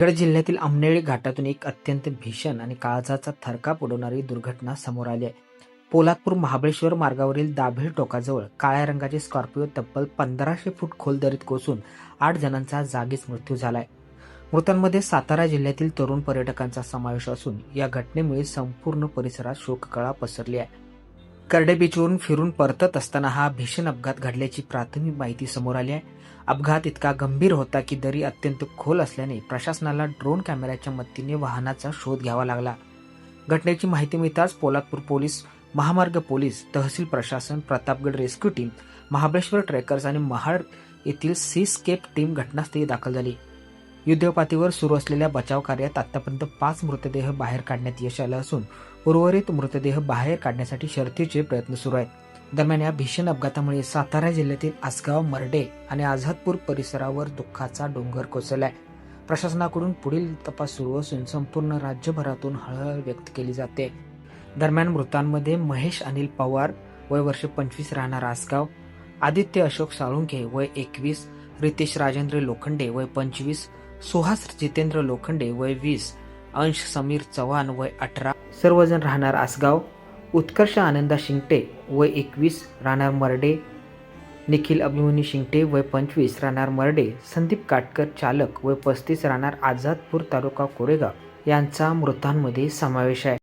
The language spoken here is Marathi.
रायगड जिल्ह्यातील आमनेळी घाटातून एक अत्यंत भीषण आणि काळजाचा थरकाप उडवणारी दुर्घटना समोर आली आहे. पोलादपूर महाबळेश्वर मार्गावरील दाभेळ टोकाजवळ काळ्या रंगाची स्कॉर्पिओ तब्बल 1500 फूट खोल दरीत कोसळून 8 जणांचा जागीच मृत्यू झालाय. मृतांमध्ये सातारा जिल्ह्यातील तरुण पर्यटकांचा समावेश असून या घटनेमुळे संपूर्ण परिसरात शोककळा पसरली आहे. कर्डे बीचवरून फिरून परतत असताना हा भीषण अपघात घडल्याची प्राथमिक माहिती समोर आली आहे. अपघात इतका गंभीर होता की दरी अत्यंत खोल असल्याने प्रशासनाला ड्रोन कॅमेऱ्याच्या मदतीने वाहनाचा शोध घ्यावा लागला. घटनेची माहिती मिळताच पोलादपूर पोलीस, महामार्ग पोलीस, तहसील प्रशासन, Pratapgad rescue team, Mahabaleshwar trekkers आणि महाड येथील सीस्केप टीम घटनास्थळी दाखल झाली. युद्धपातळीवर सुरू असलेल्या बचाव कार्यात आतापर्यंत 5 मृतदेह बाहेर काढण्यात यश आलं असून उर्वरित मृतदेह बाहेर काढण्यासाठी शर्थीचे प्रयत्न सुरू आहेत. दरम्यान या भीषण अपघातामुळे सातारा जिल्ह्यातील आसगाव, मर्ढे आणि आझादपूर परिसरावर दुःखाचा डोंगर कोसळलाय. प्रशासनाकडून पुढील तपास सुरू असून संपूर्ण राज्यभरातून हळहळ व्यक्त केली जाते. दरम्यान मृतांमध्ये महेश अनिल पवार वय वर्ष 25 राहणार आसगाव, आदित्य अशोक साळुंखे वय 21, रितेश राजेंद्र लोखंडे वय 25, सुहास जितेंद्र लोखंडे वय 20, अंश समीर चव्हाण वय 18 सर्वजण राहणार आसगाव, उत्कर्ष आनंदा शिंगटे वय 21 राहणार मर्ढे, निखिल अभिमन्यू शिंगटे वय 25 राहणार मर्ढे, संदीप काटकर चालक वय 35 राहणार आझादपूर तालुका कोरेगाव यांचा मृतांमध्ये समावेश आहे.